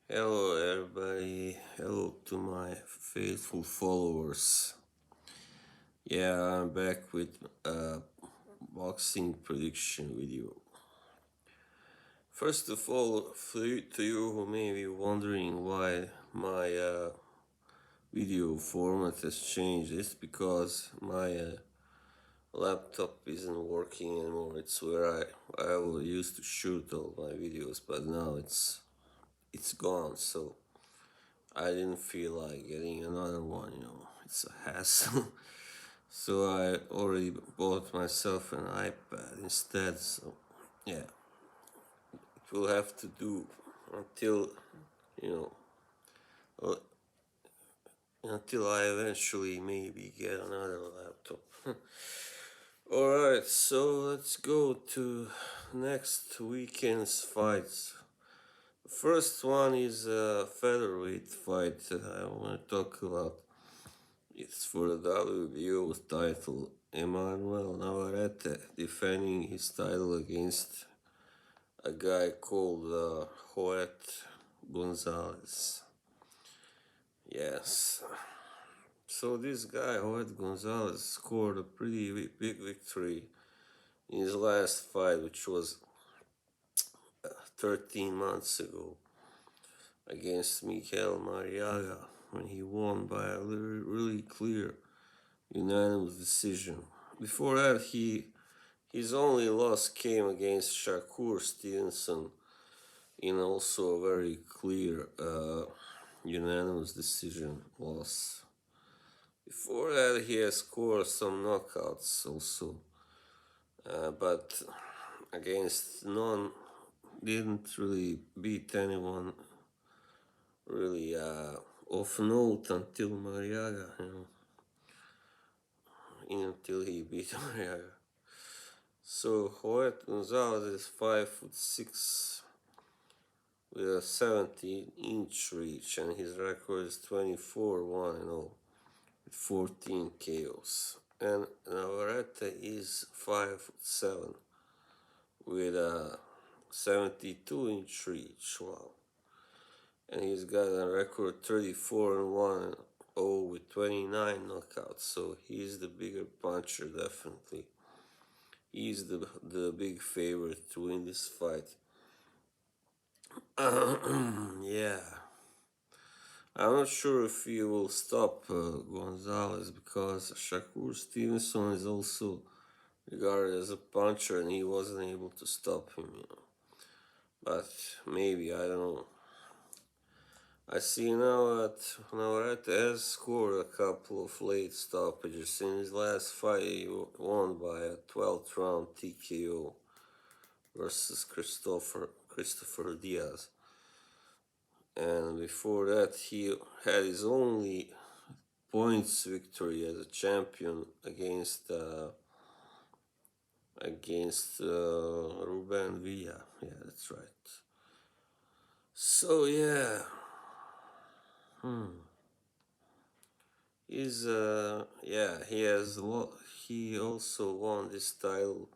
Hello, everybody. Hello to my faithful followers. Yeah, I'm back with a boxing prediction video. First of all, to you who may be wondering why my video format has changed, it's because my laptop isn't working anymore. It's where I used to shoot all my videos, but now it's gone. So I didn't feel like getting another one, it's a hassle. So I already bought myself an iPad instead. So yeah, it will have to do until, you know, uh, until I eventually maybe get another laptop. Alright, so let's go to next weekend's fights. The first one is a featherweight fight that I want to talk about. It's for the WBO title. Emanuel Navarrete defending his title against a guy called Joet Gonzalez. Yes. So this guy, Joet Gonzalez, scored a pretty big victory in his last fight, which was 13 months ago against Miguel Mariaga, when he won by a really clear unanimous decision. Before that, his only loss came against Shakur Stevenson in also a very clear unanimous decision loss. Before that, he has scored some knockouts also, but against none, didn't really beat anyone really of note until Mariaga, until he beat Mariaga. So Joet Gonzalez is 5'6" with a 17-inch reach, and his record is 24-1-0 with 14 KOs. And Navarrete is 5'7" with a 72-inch reach. Wow. And he's got a record 34-1-0 with 29 knockouts. So he's the bigger puncher, definitely. He's the big favorite to win this fight. Yeah. I'm not sure if he will stop Gonzalez, because Shakur Stevenson is also regarded as a puncher and he wasn't able to stop him, But maybe, I don't know. I see now that Navarrete has scored a couple of late stoppages. In his last fight, he won by a 12th round TKO versus Christopher Diaz. And before that, he had his only points victory as a champion against Ruben Villa. Yeah, that's right. So yeah, he also won this title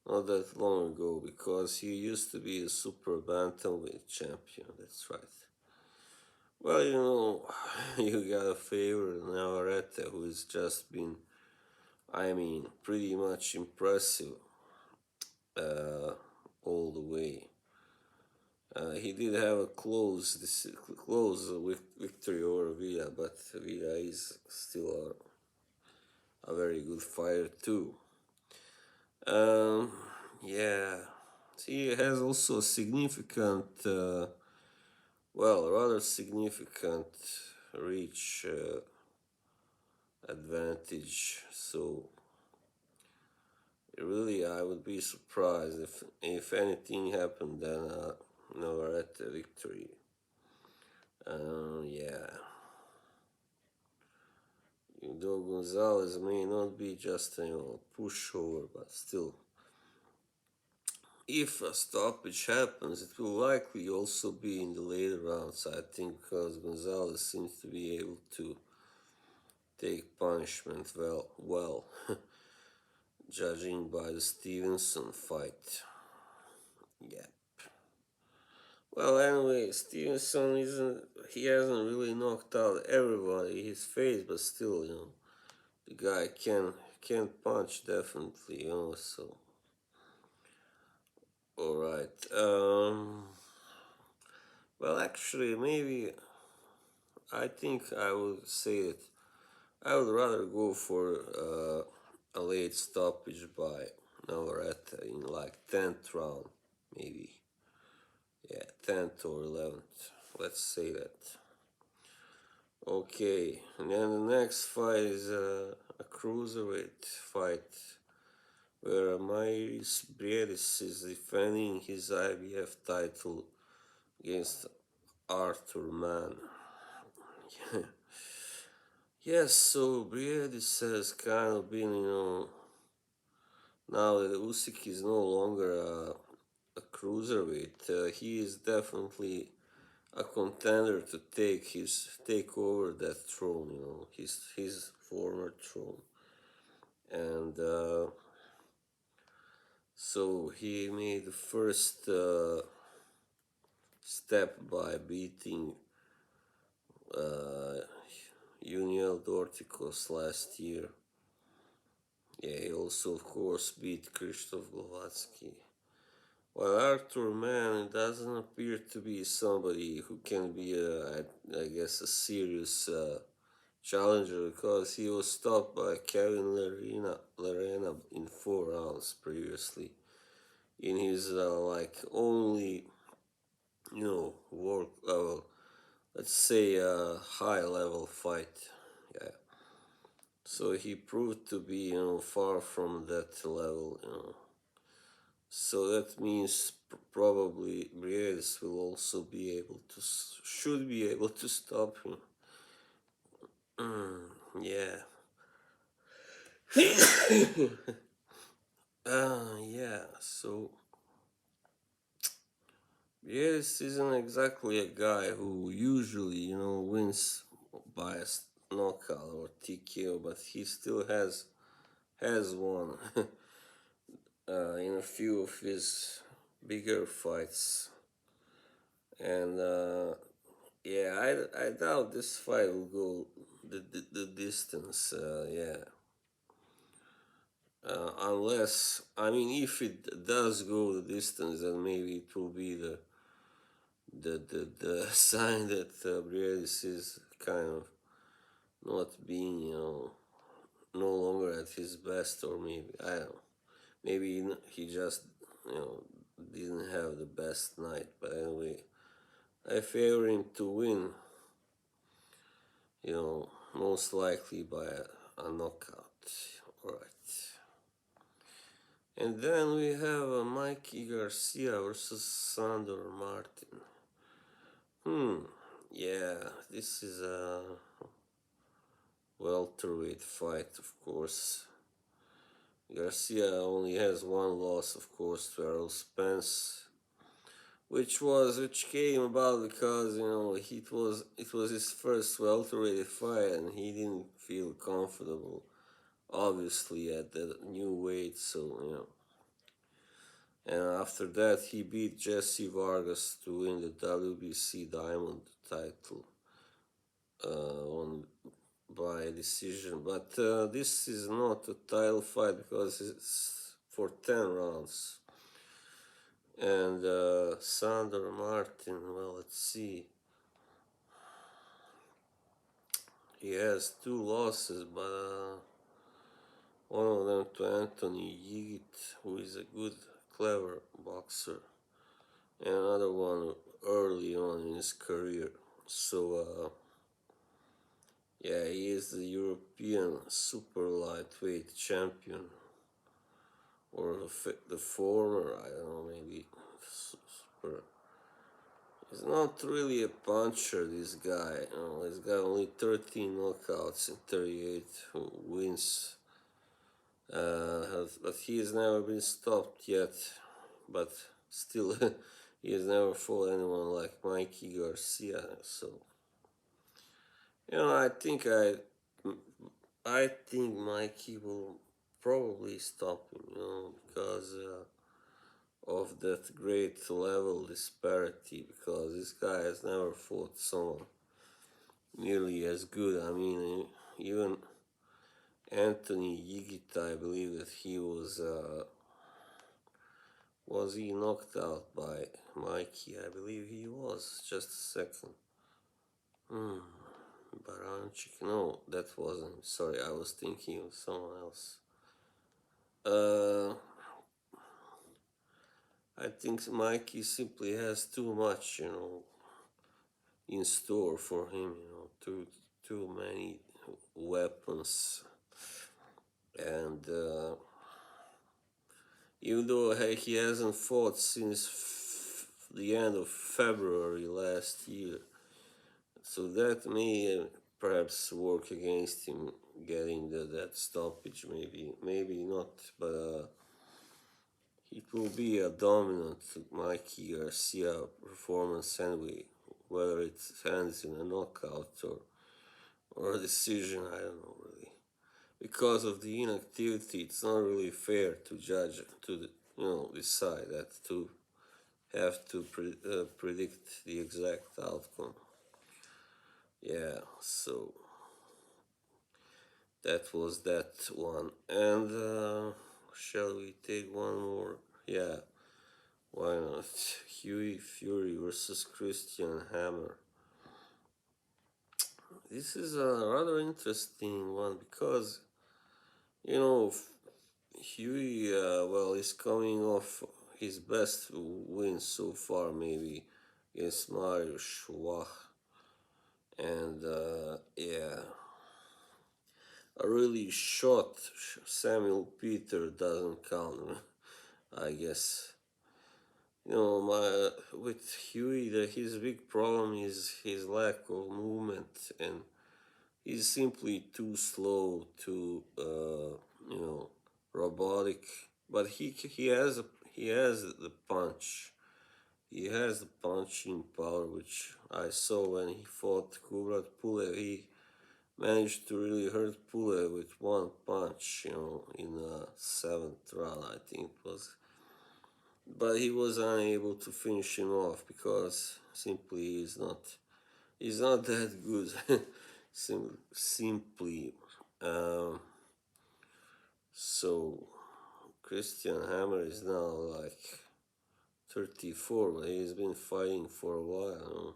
not that long ago, because he used to be a super bantamweight champion. That's right. Well, you got a favorite, Navarrete, who has just been, pretty much impressive all the way. He did have a close victory over Villa, but Villa is still a very good fighter too. Yeah, he has also a significant, rather significant reach advantage. So really, I would be surprised if anything happened then Navarrete victory. Yeah. Though Gonzalez may not be just a pushover, but still, if a stoppage happens, it will likely also be in the later rounds, I think, because Gonzalez seems to be able to take punishment well, judging by the Stevenson fight. Yep. Well, anyway, Stevenson isn't. He hasn't really knocked out everybody his face, but still, the guy can punch definitely, So, all right. Well, actually, maybe I think I would say that I would rather go for a late stoppage by Navarrete in like 10th round, maybe. Yeah, 10th or 11th. Let's say that. Okay, and then the next fight is a cruiserweight fight where Mairis Briedis is defending his IBF title against Artur Mann. Yes, so Briedis has kind of been, now that Usyk is no longer a cruiserweight, he is definitely a contender to take over that throne, his former throne, and so he made the first step by beating uh, Uniel Dorticos last year. Yeah, he also of course beat Krzysztof Glowatsky. While Artur Mann doesn't appear to be somebody who can be, I guess, a serious challenger because he was stopped by Kevin Lerena in 4 rounds previously in his only work level, let's say high level fight. Yeah, so he proved to be far from that level. So that means probably Briedis will also be able to, should be able to stop him. Yeah. Yeah, so Briedis isn't exactly a guy who usually, wins by a knockout or TKO, but he still has won in a few of his bigger fights. And yeah, I doubt this fight will go the distance. Yeah, unless I mean, if it does go the distance, then maybe it will be the sign that Briedis is kind of not being no longer at his best, or maybe I don't know. Maybe he just you know didn't have the best night. But anyway, I favor him to win. Most likely by a knockout. Alright. And then we have Mikey Garcia versus Sandor Martin. Yeah, this is a welterweight fight, of course. Garcia only has one loss, of course, to Errol Spence, which came about because it was his first welterweight fight and he didn't feel comfortable obviously at the new weight, so and after that he beat Jesse Vargas to win the WBC Diamond title on by decision. But this is not a title fight because it's for 10 rounds. And Sandor Martin, well, let's see, he has two losses, but one of them to Anthony Yigit, who is a good, clever boxer, and another one early on in his career. So, yeah, he is the European super lightweight champion, or the former, I don't know, maybe super. He's not really a puncher, this guy. He's got only 13 knockouts and 38 wins. But he has never been stopped yet. But still, he has never fought anyone like Mikey Garcia. So, I think I think Mikey will probably stop him. Because of that great level disparity, because this guy has never fought someone nearly as good. I mean, even Anthony Yigita, I believe that he was he knocked out by Mikey? I believe he was. Just a second. Baranchik. No, that wasn't. Sorry, I was thinking of someone else. Uh, I think Mikey simply has too much, in store for him. Too many weapons, and even though he hasn't fought since the end of February last year, so that may perhaps work against him getting that stoppage. Maybe not, but it will be a dominant Mikey Garcia performance anyway, whether it ends in a knockout or a decision. I don't know really. Because of the inactivity, it's not really fair to judge, to decide that, to have to predict the exact outcome. Yeah, so that was that one. And shall we take one more? Yeah, why not? Huey Fury versus Christian Hammer. This is a rather interesting one because, you know, Huey, well, is coming off his best win so far, maybe, against Mairis. And, yeah, a really short Samuel Peter doesn't count, I guess. With Huey, his big problem is his lack of movement, and he's simply too slow, too, robotic. But he has the punch. He has the punching power, which I saw when he fought Kubrat Pulev. He managed to really hurt Pulev with one punch, in the seventh round, I think it was. But he was unable to finish him off because simply he's not that good. Simply. Um, so Christian Hammer is now like 34, but he's been fighting for a while.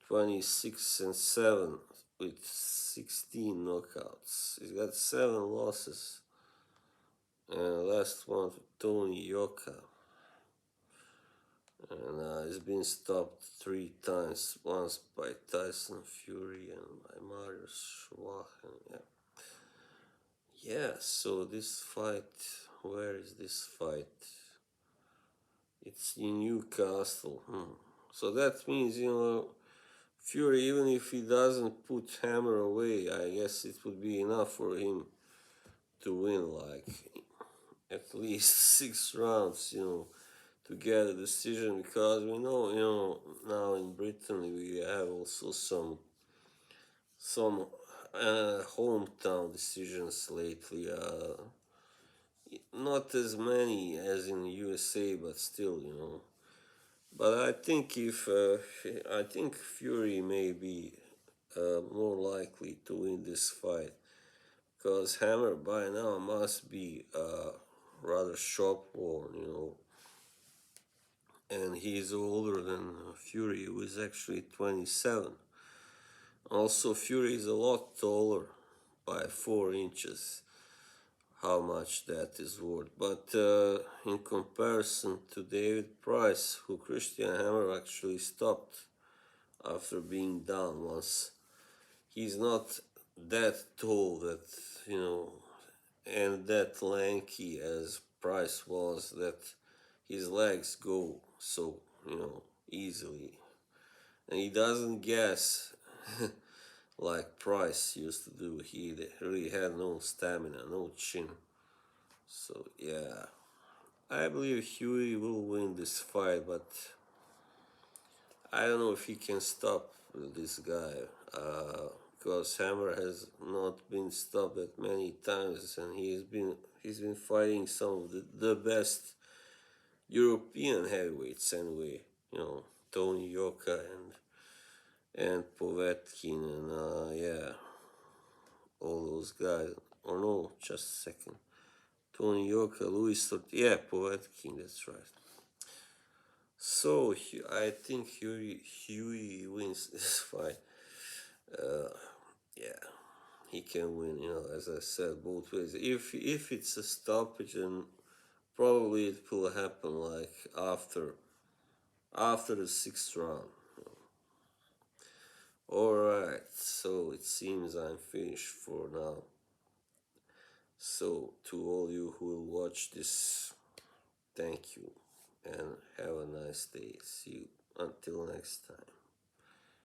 26-7 with 16 knockouts. He's got 7 losses. And last one to Tony Yoka. And he's been stopped 3 times. Once by Tyson Fury and by Mairis. Yeah. Yeah, so this fight, where is this fight? It's in Newcastle. So that means, Fury, even if he doesn't put Hammer away, I guess it would be enough for him to win, like, at least 6 rounds, to get a decision, because we know, now in Britain we have also some hometown decisions lately. Not as many as in USA, but still, But I think Fury may be more likely to win this fight, because Hammer by now must be rather shop-worn, and he's older than Fury, who is actually 27. Also, Fury is a lot taller by 4 inches, how much that is worth. But in comparison to David Price, who Christian Hammer actually stopped after being down once, he's not that tall, and that lanky as Price was, that his legs go so, easily. And he doesn't gas like Price used to do. He really had no stamina, no chin. So, yeah. I believe Huey will win this fight, but I don't know if he can stop this guy. Because Hammer has not been stopped that many times, and he's been fighting some of the best European heavyweights anyway. You know, Tony Yoka and Povetkin and yeah, all those guys. Or no, just a second. Tony Yoka, yeah, Povetkin. That's right. So I think Huey wins this fight. Yeah, he can win. You know, as I said, both ways. If it's a stoppage, then probably it will happen like after the sixth round. Alright, so it seems I'm finished for now. So, to all you who will watch this, thank you and have a nice day. See you until next time.